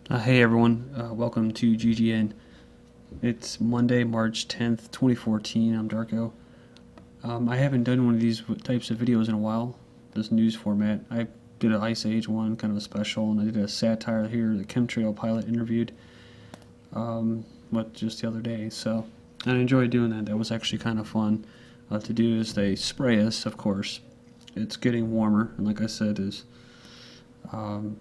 Hey everyone, welcome to GGN. It's Monday, March 10th, 2014. I'm Darko. I haven't done one of these types of videos in a while, this news format. I did an Ice Age one, kind of a special, and I did a satire here, the chemtrail pilot interviewed, just the other day. So I enjoyed doing that. That was actually kind of fun to do as they spray us, of course. It's getting warmer, and like I said, um,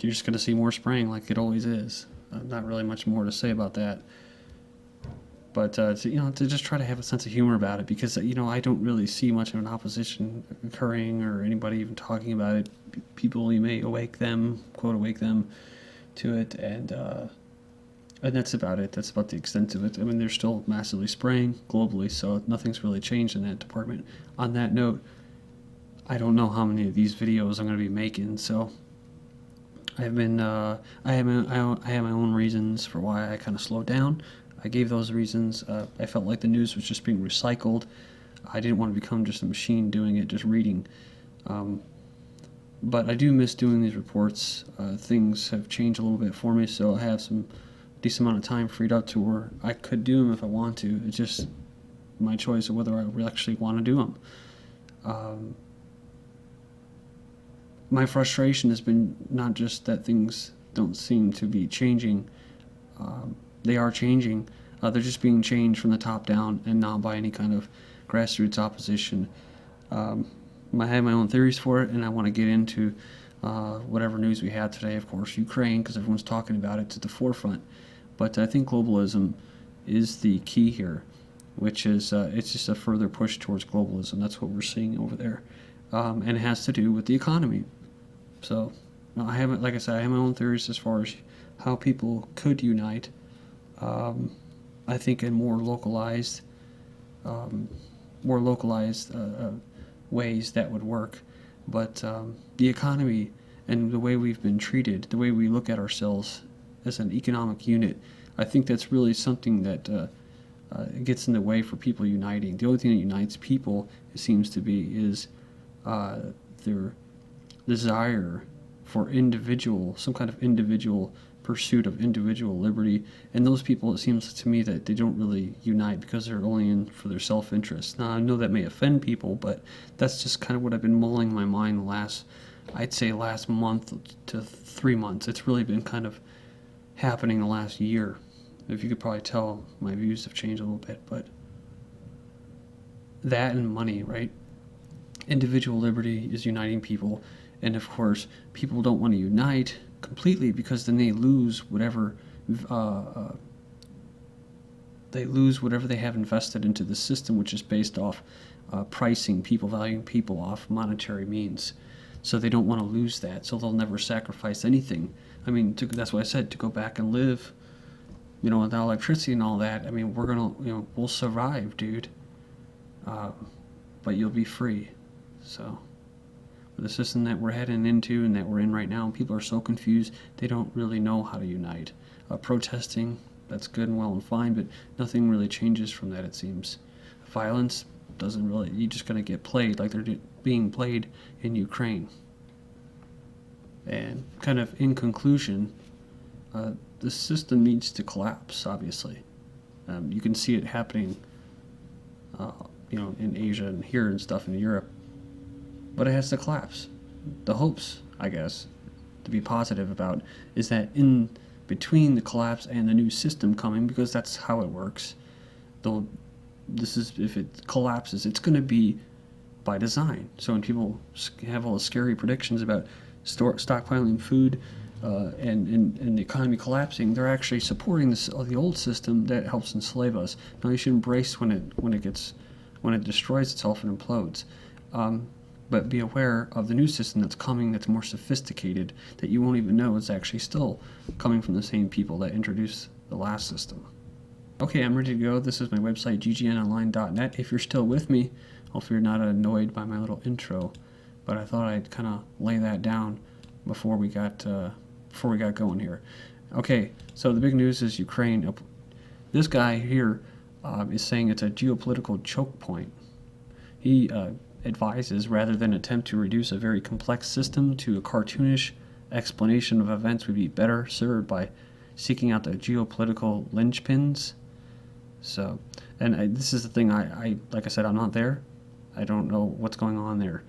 you're just going to see more spraying like it always is. Not really much more to say about that. But to just try to have a sense of humor about it, because I don't really see much of an opposition occurring or anybody even talking about it. People, you may quote awake them to it, and that's about it. That's about the extent of it. I mean, they're still massively spraying globally, so nothing's really changed in that department. On that note, I don't know how many of these videos I'm going to be making, so I've been I have my own reasons for why I kind of slowed down. I gave those reasons. I felt like the news was just being recycled. I didn't want to become just a machine doing it, just reading. Um, but I do miss doing these reports. Things have changed a little bit for me, so I have some decent amount of time freed up to where I could do them if I want to. It's just my choice of whether I actually want to do them. Um, my frustration has been not just that things don't seem to be changing. They are changing. They're just being changed from the top down and not by any kind of grassroots opposition. Um, I have my own theories for it, and I want to get into whatever news we had today. Of course, Ukraine, because everyone's talking about it to the forefront. But I think globalism is the key here, which is it's just a further push towards globalism. That's what we're seeing over there, and it has to do with the economy. So I haven't, like I said, I have my own theories as far as how people could unite. Um, I think in um, more localized ways that would work. But the economy and the way we've been treated, the way we look at ourselves as an economic unit, I think that's really something that gets in the way for people uniting. The only thing that unites people, it seems to be, is their desire for some kind of individual pursuit of individual liberty. And those people, it seems to me that they don't really unite because they're only in for their self-interest. Now, I know that may offend people, but that's just kind of what I've been mulling in my mind I'd say last month to 3 months. It's really been kind of happening the last year. If you could probably tell, my views have changed a little bit, but that and money, right? Individual liberty is uniting people, and of course, people don't want to unite completely because then they lose whatever they have invested into the system, which is based off pricing people, valuing people off monetary means. So they don't want to lose that, so they'll never sacrifice anything. I mean, that's why I said to go back and live, without electricity and all that. I mean, we'll survive, dude. But you'll be free. So the system that we're heading into and that we're in right now, people are so confused, they don't really know how to unite. Protesting, that's good and well and fine, but nothing really changes from that, it seems. Violence doesn't really, you're just going to get played like they're being played in Ukraine. And kind of in conclusion, the system needs to collapse, obviously. You can see it happening, in Asia and here and stuff in Europe. But it has to collapse. The hopes, I guess, to be positive about, is that in between the collapse and the new system coming, because that's how it works, if it collapses, it's going to be by design. So when people have all the scary predictions about stockpiling food and the economy collapsing, they're actually supporting the old system that helps enslave us. Now you should embrace when it destroys itself and implodes. But be aware of the new system that's coming, that's more sophisticated, that you won't even know is actually still coming from the same people that introduced the last system. Okay, I'm ready to go. This is my website, ggnonline.net. If you're still with me, hopefully you're not annoyed by my little intro, but I thought I'd kind of lay that down before we got going here. Okay, so the big news is Ukraine. This guy here is saying it's a geopolitical choke point. He advises rather than attempt to reduce a very complex system to a cartoonish explanation of events would be better served by seeking out the geopolitical linchpins. So, and this is the thing, I like I said, I'm not there. I don't know what's going on there.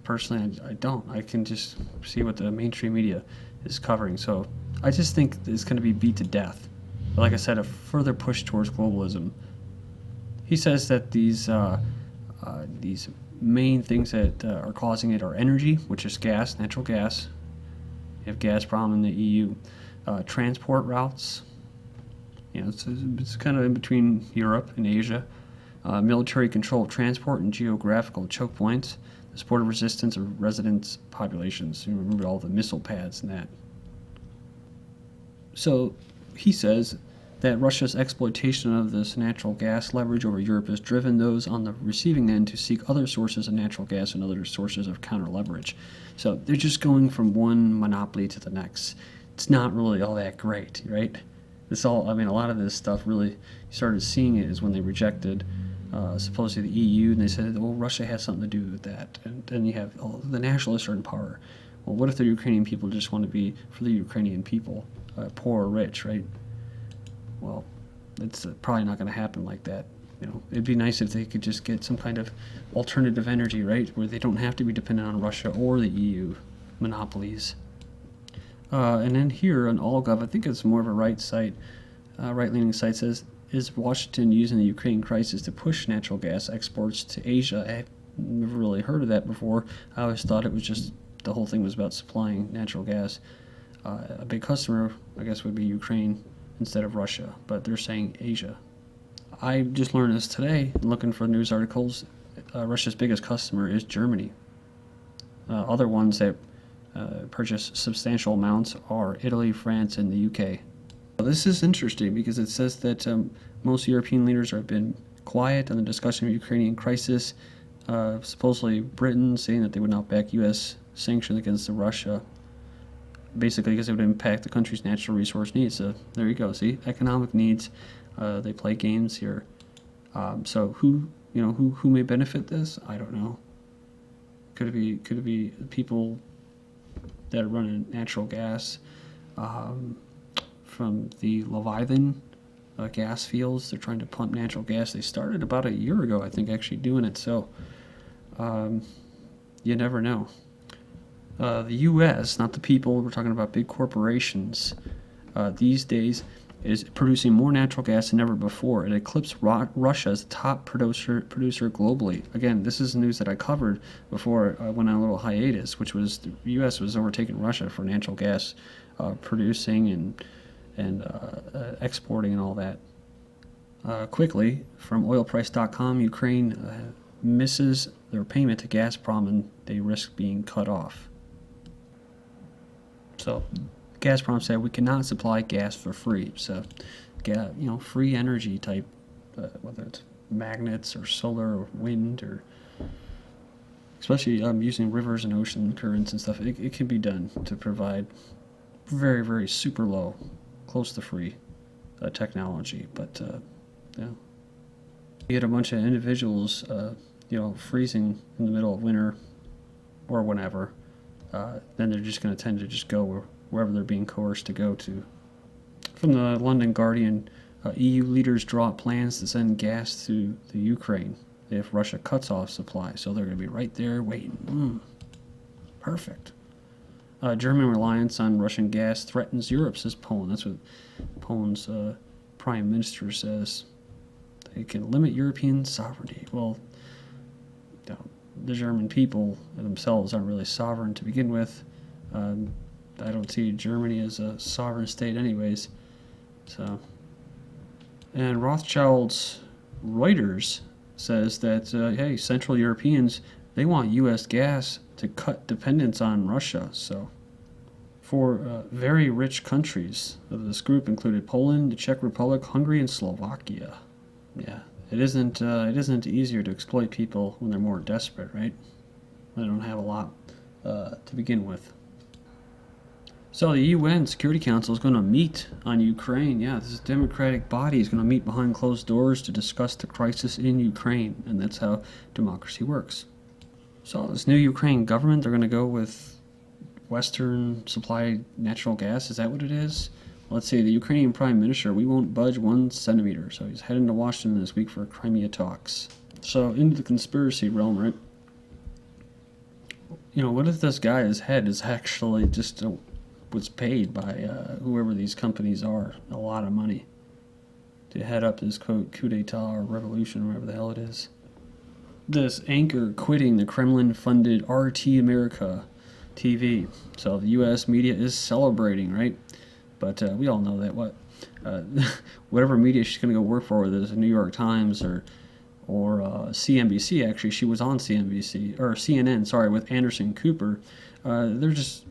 Personally, I don't. I can just see what the mainstream media is covering. So I just think it's going to be beat to death. But like I said, a further push towards globalism. He says that these main things that are causing it are energy, which is gas, natural gas. You have gas problem in the EU. Transport routes. It's kind of in between Europe and Asia. Military control of transport and geographical choke points. The support of resistance of residents' populations. You remember all the missile pads and that. So he says that Russia's exploitation of this natural gas leverage over Europe has driven those on the receiving end to seek other sources of natural gas and other sources of counter leverage. So they're just going from one monopoly to the next. It's not really all that great, right? A lot of this stuff really, you started seeing it is when they rejected supposedly the EU, and they said, well, Russia has something to do with that. And then you have the nationalists are in power. Well, what if the Ukrainian people just want to be for the Ukrainian people, poor or rich, right? Well, it's probably not going to happen like that. It'd be nice if they could just get some kind of alternative energy, right, where they don't have to be dependent on Russia or the EU monopolies. And then here on AllGov, I think it's more of a right-leaning site, says, is Washington using the Ukraine crisis to push natural gas exports to Asia? I've never really heard of that before. I always thought it was just the whole thing was about supplying natural gas. A big customer, I guess, would be Ukraine instead of Russia, but they're saying Asia. I just learned this today, looking for news articles. Russia's biggest customer is Germany. Other ones that purchase substantial amounts are Italy, France, and the UK. This is interesting because it says that most European leaders have been quiet on the discussion of the Ukrainian crisis. Supposedly Britain saying that they would not back U.S. sanctions against Russia, basically because it would impact the country's natural resource needs. So there you go. See, economic needs. They play games here. So who may benefit this? I don't know. Could it be people that are running natural gas from the Leviathan gas fields? They're trying to pump natural gas. They started about a year ago, I think, actually doing it. So you never know. The U.S., not the people, we're talking about big corporations, these days is producing more natural gas than ever before. It eclipsed Russia as the top producer globally. Again, this is news that I covered before I went on a little hiatus, which was the U.S. was overtaking Russia for natural gas producing and exporting and all that. Quickly, from oilprice.com, Ukraine misses their payment to Gazprom and they risk being cut off. So Gazprom said we cannot supply gas for free. So, free energy type, whether it's magnets or solar or wind or especially using rivers and ocean currents and stuff, it can be done to provide very, very super low, close to free technology. But, you get a bunch of individuals, freezing in the middle of winter or whenever, then they're just going to tend to just go wherever they're being coerced to go to. From the London Guardian, EU leaders draw up plans to send gas to the Ukraine if Russia cuts off supply. So they're going to be right there waiting. Perfect. German reliance on Russian gas threatens Europe, says Poland. That's what Poland's prime minister says. They can limit European sovereignty. Well, the German people themselves aren't really sovereign to begin with. I don't see Germany as a sovereign state anyways. So, and Rothschild's Reuters says that, hey, Central Europeans, they want U.S. gas to cut dependence on Russia. So, for very rich countries, this group included Poland, the Czech Republic, Hungary, and Slovakia. Yeah, it isn't easier to exploit people when they're more desperate, right? They don't have a lot to begin with. So the UN Security Council is going to meet on Ukraine. Yeah, this democratic body is going to meet behind closed doors to discuss the crisis in Ukraine, and that's how democracy works. So this new Ukraine government, they're going to go with Western supplied natural gas. Is that what it is? Let's see, the Ukrainian Prime Minister, we won't budge 1 centimeter. So he's heading to Washington this week for Crimea talks. So into the conspiracy realm, right? You know, what if this guy's head is actually just was paid by whoever these companies are a lot of money to head up this quote coup d'etat or revolution, whatever the hell it is. This anchor quitting the Kremlin-funded RT America TV. So the U.S. media is celebrating, right? But we all know that whatever media she's going to go work for, whether it's the New York Times or CNBC. Actually, she was on CNBC or CNN. Sorry, with Anderson Cooper. They're just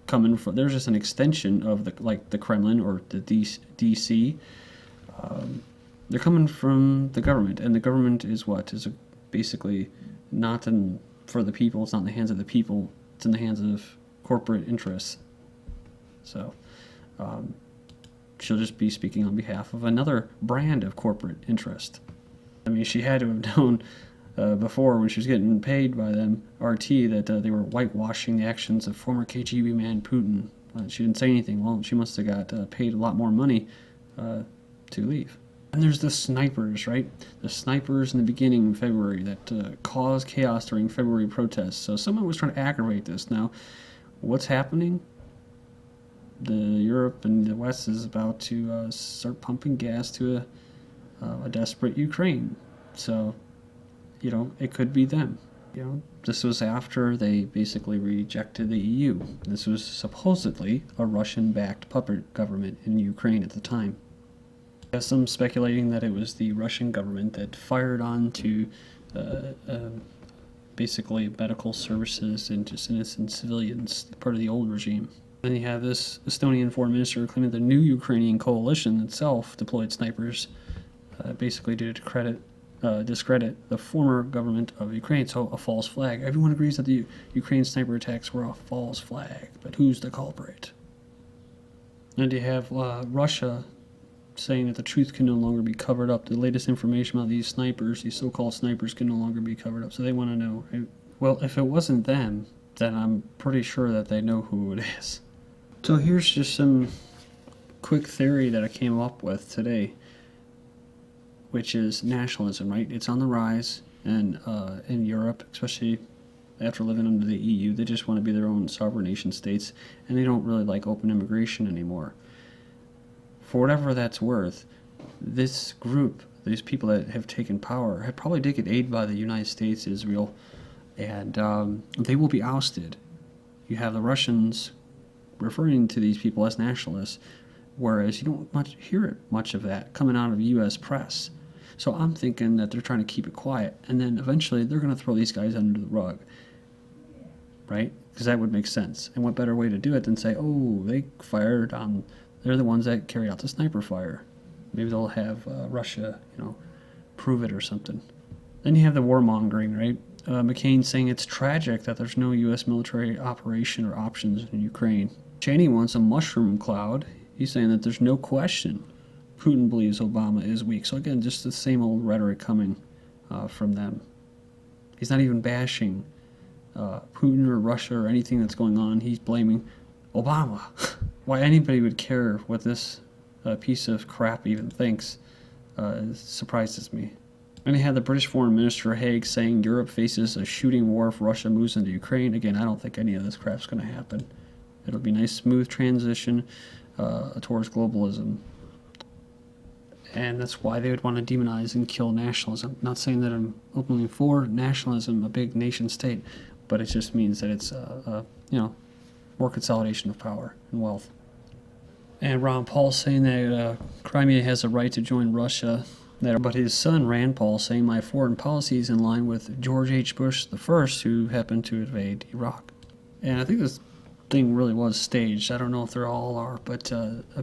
coming from. They're just an extension of the Kremlin or the DC. They're coming from the government, and the government is what? Is basically not for the people. It's not in the hands of the people. It's in the hands of corporate interests. So she'll just be speaking on behalf of another brand of corporate interest. I mean, she had to have known before when she was getting paid by them, RT, that they were whitewashing the actions of former KGB man Putin. She didn't say anything. Well, she must have got paid a lot more money to leave. And there's the snipers, right? The snipers in the beginning of February that caused chaos during February protests. So someone was trying to aggravate this. Now, what's happening? Europe and the West is about to start pumping gas to a desperate Ukraine. So, you know, it could be them. You know, this was after they basically rejected the EU. This was supposedly a Russian-backed puppet government in Ukraine at the time. There's some speculating that it was the Russian government that fired on to basically medical services and just innocent civilians, part of the old regime. Then you have this Estonian foreign minister claiming the new Ukrainian coalition itself deployed snipers basically to discredit the former government of Ukraine. So a false flag. Everyone agrees that the Ukraine sniper attacks were a false flag, but who's the culprit? And you have Russia saying that the truth can no longer be covered up. The latest information about these snipers, these so-called snipers, can no longer be covered up. So they want to know, right? Well, if it wasn't them, then I'm pretty sure that they know who it is. So here's just some quick theory that I came up with today, which is nationalism, right? It's on the rise, and in Europe, especially after living under the EU, they just want to be their own sovereign nation states, and they don't really like open immigration anymore. For whatever that's worth, this group, these people that have taken power, have probably taken aid by the United States, Israel, and they will be ousted. You have the Russians referring to these people as nationalists, whereas you don't hear much of that coming out of U.S. press. So I'm thinking that they're trying to keep it quiet, and then eventually they're going to throw these guys under the rug, right? Because that would make sense. And what better way to do it than say, oh, they're the ones that carried out the sniper fire. Maybe they'll have Russia, prove it or something. Then you have the warmongering, right? McCain saying it's tragic that there's no U.S. military operation or options in Ukraine. Cheney wants a mushroom cloud. He's saying that there's no question Putin believes Obama is weak. So again, just the same old rhetoric coming from them. He's not even bashing Putin or Russia or anything that's going on. He's blaming Obama. Why anybody would care what this piece of crap even thinks surprises me. And he had the British Foreign Minister Haig saying Europe faces a shooting war if Russia moves into Ukraine. Again, I don't think any of this crap's going to happen. It'll be a nice, smooth transition towards globalism. And that's why they would want to demonize and kill nationalism. Not saying that I'm openly for nationalism, a big nation state, but it just means that it's, more consolidation of power and wealth. And Ron Paul saying that Crimea has a right to join Russia, but his son Rand Paul saying my foreign policy is in line with George H. Bush the first, who happened to invade Iraq. And I think this thing really was staged. I don't know if they all are, but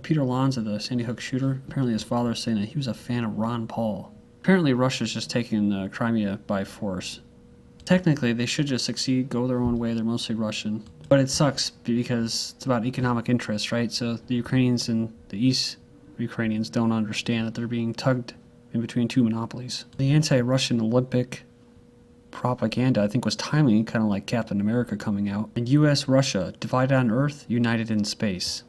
Peter Lanza, the Sandy Hook shooter, apparently his father is saying that he was a fan of Ron Paul. Apparently Russia's just taking Crimea by force. Technically, they should just succeed, go their own way. They're mostly Russian. But it sucks because it's about economic interest, right? So the Ukrainians and the East Ukrainians don't understand that they're being tugged in between two monopolies. The anti-Russian Olympic propaganda, I think, was timely, kind of like Captain America coming out. And U.S. Russia, divided on Earth, united in space.